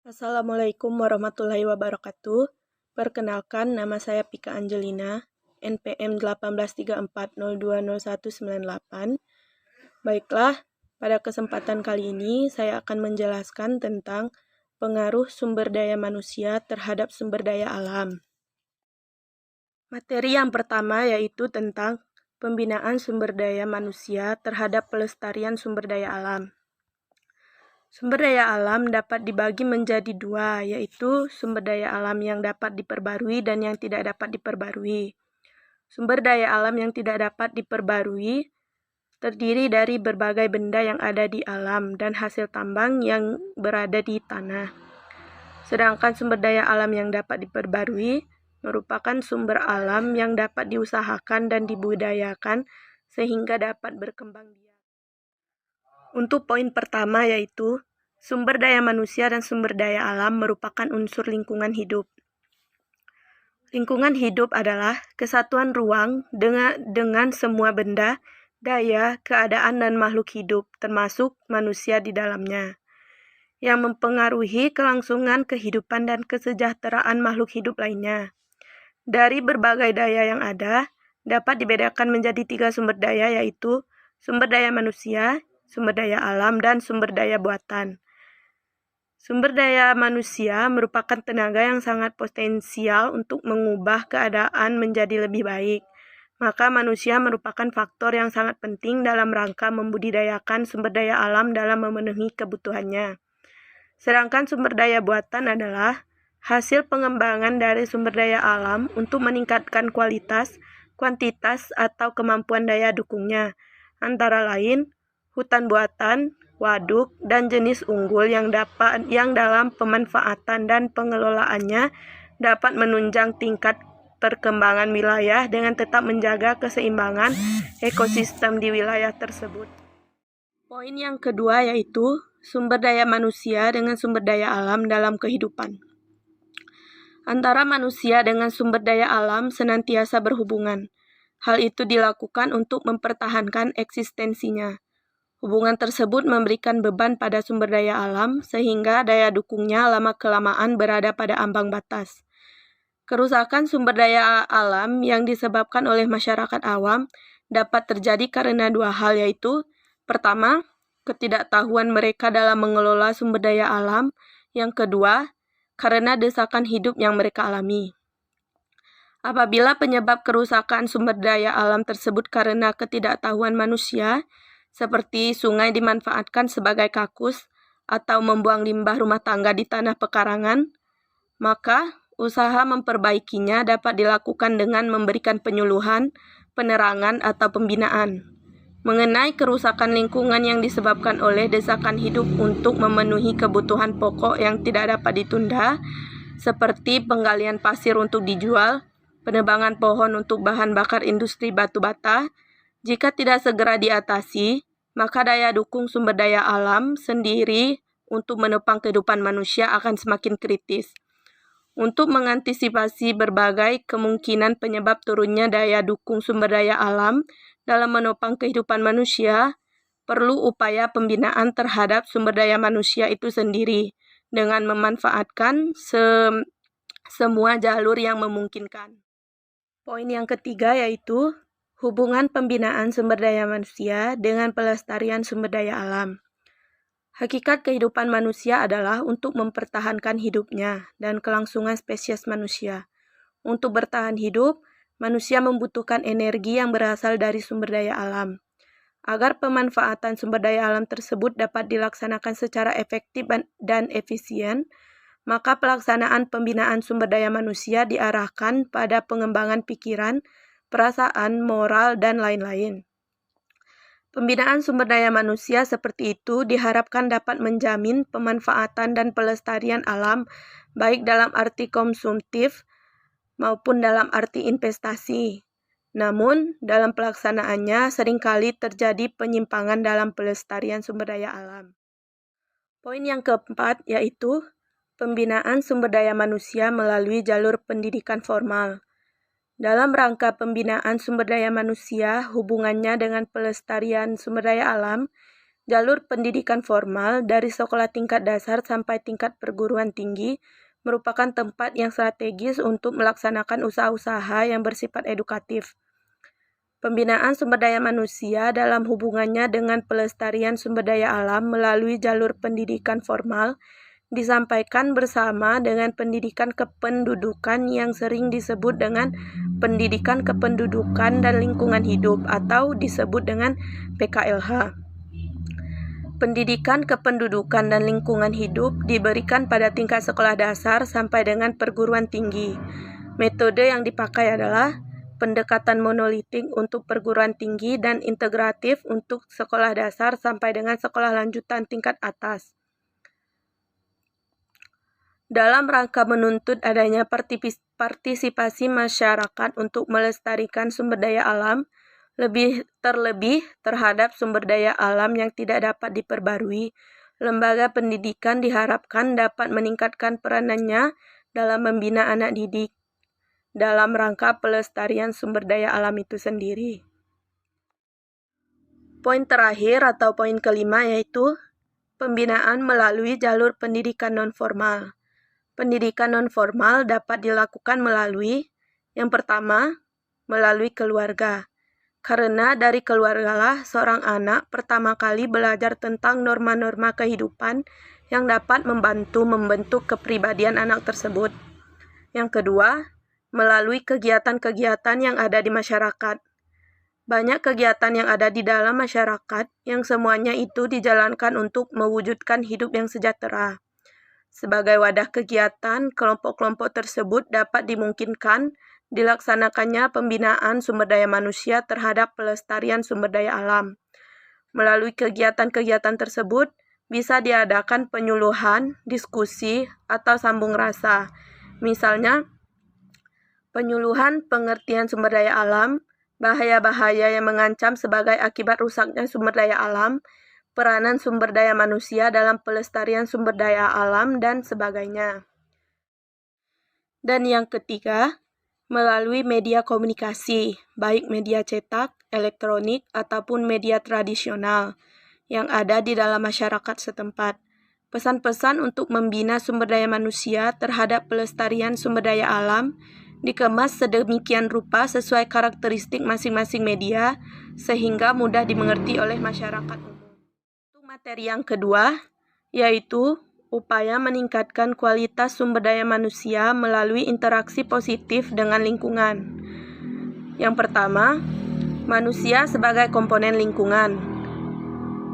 Assalamualaikum warahmatullahi wabarakatuh. Perkenalkan, nama saya Pika Angelina, NPM 1834020198. Baiklah, pada kesempatan kali ini saya akan menjelaskan tentang pengaruh sumber daya manusia terhadap sumber daya alam. Materi yang pertama yaitu tentang pembinaan sumber daya manusia terhadap pelestarian sumber daya alam. Sumber daya alam dapat dibagi menjadi dua, yaitu sumber daya alam yang dapat diperbarui dan yang tidak dapat diperbarui. Sumber daya alam yang tidak dapat diperbarui terdiri dari berbagai benda yang ada di alam dan hasil tambang yang berada di tanah. Sedangkan sumber daya alam yang dapat diperbarui merupakan sumber alam yang dapat diusahakan dan dibudidayakan sehingga dapat berkembang biak. Untuk poin pertama yaitu sumber daya manusia dan sumber daya alam merupakan unsur lingkungan hidup. Lingkungan hidup adalah kesatuan ruang dengan semua benda, daya, keadaan, dan makhluk hidup, termasuk manusia di dalamnya, yang mempengaruhi kelangsungan kehidupan dan kesejahteraan makhluk hidup lainnya. Dari berbagai daya yang ada, dapat dibedakan menjadi 3 sumber daya, yaitu sumber daya manusia, sumber daya alam, dan sumber daya buatan. Sumber daya manusia merupakan tenaga yang sangat potensial untuk mengubah keadaan menjadi lebih baik. Maka manusia merupakan faktor yang sangat penting dalam rangka membudidayakan sumber daya alam dalam memenuhi kebutuhannya. Sedangkan sumber daya buatan adalah hasil pengembangan dari sumber daya alam untuk meningkatkan kualitas, kuantitas, atau kemampuan daya dukungnya, antara lain hutan buatan, waduk, dan jenis unggul yang dalam pemanfaatan dan pengelolaannya dapat menunjang tingkat perkembangan wilayah dengan tetap menjaga keseimbangan ekosistem di wilayah tersebut. Poin yang kedua yaitu sumber daya manusia dengan sumber daya alam dalam kehidupan. Antara manusia dengan sumber daya alam senantiasa berhubungan. Hal itu dilakukan untuk mempertahankan eksistensinya. Hubungan tersebut memberikan beban pada sumber daya alam sehingga daya dukungnya lama-kelamaan berada pada ambang batas. Kerusakan sumber daya alam yang disebabkan oleh masyarakat awam dapat terjadi karena 2 hal, yaitu pertama, ketidaktahuan mereka dalam mengelola sumber daya alam, yang kedua, karena desakan hidup yang mereka alami. Apabila penyebab kerusakan sumber daya alam tersebut karena ketidaktahuan manusia, seperti sungai dimanfaatkan sebagai kakus atau membuang limbah rumah tangga di tanah pekarangan, maka usaha memperbaikinya dapat dilakukan dengan memberikan penyuluhan, penerangan, atau pembinaan mengenai kerusakan lingkungan yang disebabkan oleh desakan hidup untuk memenuhi kebutuhan pokok yang tidak dapat ditunda, seperti penggalian pasir untuk dijual, penebangan pohon untuk bahan bakar industri batu bata. Jika tidak segera diatasi, maka daya dukung sumber daya alam sendiri untuk menopang kehidupan manusia akan semakin kritis. Untuk mengantisipasi berbagai kemungkinan penyebab turunnya daya dukung sumber daya alam dalam menopang kehidupan manusia, perlu upaya pembinaan terhadap sumber daya manusia itu sendiri dengan memanfaatkan semua jalur yang memungkinkan. Poin yang ketiga yaitu hubungan pembinaan sumber daya manusia dengan pelestarian sumber daya alam. Hakikat kehidupan manusia adalah untuk mempertahankan hidupnya dan kelangsungan spesies manusia. Untuk bertahan hidup, manusia membutuhkan energi yang berasal dari sumber daya alam. Agar pemanfaatan sumber daya alam tersebut dapat dilaksanakan secara efektif dan efisien, maka pelaksanaan pembinaan sumber daya manusia diarahkan pada pengembangan pikiran, perasaan, moral, dan lain-lain. Pembinaan sumber daya manusia seperti itu diharapkan dapat menjamin pemanfaatan dan pelestarian alam baik dalam arti konsumtif maupun dalam arti investasi. Namun, dalam pelaksanaannya seringkali terjadi penyimpangan dalam pelestarian sumber daya alam. Poin yang keempat yaitu pembinaan sumber daya manusia melalui jalur pendidikan formal. Dalam rangka pembinaan sumber daya manusia, hubungannya dengan pelestarian sumber daya alam Jalur pendidikan formal dari sekolah tingkat dasar sampai tingkat perguruan tinggi merupakan tempat yang strategis untuk melaksanakan usaha-usaha yang bersifat edukatif. Pembinaan sumber daya manusia dalam hubungannya dengan pelestarian sumber daya alam melalui jalur pendidikan formal disampaikan bersama dengan pendidikan kependudukan yang sering disebut dengan pendidikan kependudukan dan lingkungan hidup atau disebut dengan PKLH. Pendidikan kependudukan dan lingkungan hidup diberikan pada tingkat sekolah dasar sampai dengan perguruan tinggi. Metode yang dipakai adalah pendekatan monolitik untuk perguruan tinggi dan integratif untuk sekolah dasar sampai dengan sekolah lanjutan tingkat atas. Dalam rangka menuntut adanya partisipasi masyarakat untuk melestarikan sumber daya alam, terlebih terhadap sumber daya alam yang tidak dapat diperbarui, lembaga pendidikan diharapkan dapat meningkatkan peranannya dalam membina anak didik dalam rangka pelestarian sumber daya alam itu sendiri. Poin terakhir atau poin kelima yaitu pembinaan melalui jalur pendidikan non-formal. Pendidikan non-formal dapat dilakukan melalui, yang pertama, melalui keluarga. Karena dari keluargalah seorang anak pertama kali belajar tentang norma-norma kehidupan yang dapat membantu membentuk kepribadian anak tersebut. Yang kedua, melalui kegiatan-kegiatan yang ada di masyarakat. Banyak kegiatan yang ada di dalam masyarakat yang semuanya itu dijalankan untuk mewujudkan hidup yang sejahtera. Sebagai wadah kegiatan, kelompok-kelompok tersebut dapat dimungkinkan dilaksanakannya pembinaan sumber daya manusia terhadap pelestarian sumber daya alam. Melalui kegiatan-kegiatan tersebut, bisa diadakan penyuluhan, diskusi, atau sambung rasa. Misalnya, penyuluhan pengertian sumber daya alam, bahaya-bahaya yang mengancam sebagai akibat rusaknya sumber daya alam, peranan sumber daya manusia dalam pelestarian sumber daya alam, dan sebagainya. Dan yang ketiga, melalui media komunikasi, baik media cetak, elektronik, ataupun media tradisional yang ada di dalam masyarakat setempat. Pesan-pesan untuk membina sumber daya manusia terhadap pelestarian sumber daya alam dikemas sedemikian rupa sesuai karakteristik masing-masing media sehingga mudah dimengerti oleh masyarakat umum. Untuk materi yang kedua, yaitu upaya meningkatkan kualitas sumber daya manusia melalui interaksi positif dengan lingkungan. Yang pertama, manusia sebagai komponen lingkungan.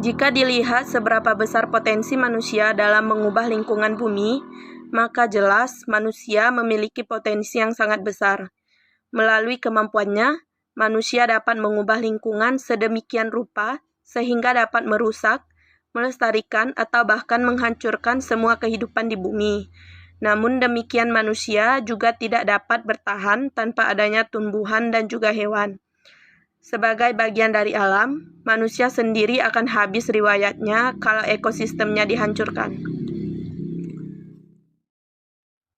Jika dilihat seberapa besar potensi manusia dalam mengubah lingkungan bumi, maka jelas manusia memiliki potensi yang sangat besar. Melalui kemampuannya, manusia dapat mengubah lingkungan sedemikian rupa sehingga dapat merusak, melestarikan, atau bahkan menghancurkan semua kehidupan di bumi. Namun demikian manusia juga tidak dapat bertahan tanpa adanya tumbuhan dan juga hewan. Sebagai bagian dari alam, manusia sendiri akan habis riwayatnya kalau ekosistemnya dihancurkan.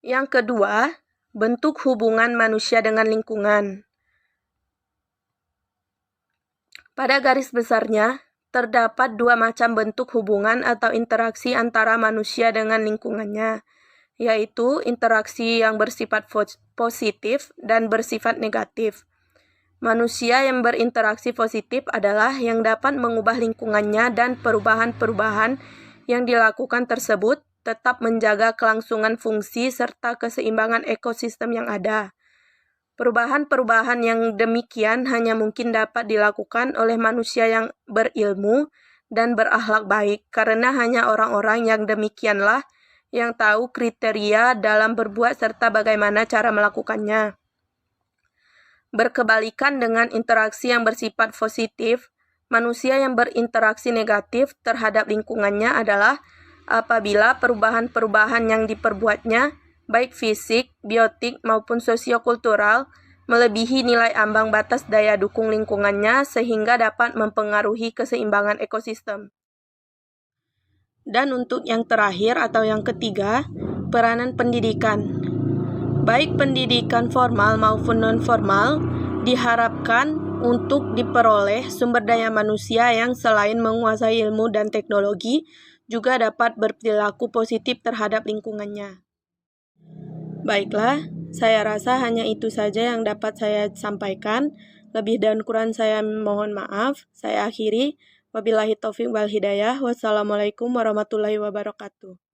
Yang kedua, bentuk hubungan manusia dengan lingkungan. Pada garis besarnya, terdapat dua macam bentuk hubungan atau interaksi antara manusia dengan lingkungannya, yaitu interaksi yang bersifat positif dan bersifat negatif. Manusia yang berinteraksi positif adalah yang dapat mengubah lingkungannya dan perubahan-perubahan yang dilakukan tersebut tetap menjaga kelangsungan fungsi serta keseimbangan ekosistem yang ada. Perubahan-perubahan yang demikian hanya mungkin dapat dilakukan oleh manusia yang berilmu dan berakhlak baik, karena hanya orang-orang yang demikianlah yang tahu kriteria dalam berbuat serta bagaimana cara melakukannya. Berkebalikan dengan interaksi yang bersifat positif, manusia yang berinteraksi negatif terhadap lingkungannya adalah apabila perubahan-perubahan yang diperbuatnya, baik fisik, biotik, maupun sosiokultural, melebihi nilai ambang batas daya dukung lingkungannya sehingga dapat mempengaruhi keseimbangan ekosistem. Dan untuk yang terakhir atau yang ketiga, peranan pendidikan. Baik pendidikan formal maupun non-formal diharapkan untuk diperoleh sumber daya manusia yang selain menguasai ilmu dan teknologi, juga dapat berperilaku positif terhadap lingkungannya. Baiklah, saya rasa hanya itu saja yang dapat saya sampaikan. Lebih dan kurang saya mohon maaf. Saya akhiri. Wabillahi taufiq wal hidayah. Wassalamualaikum warahmatullahi wabarakatuh.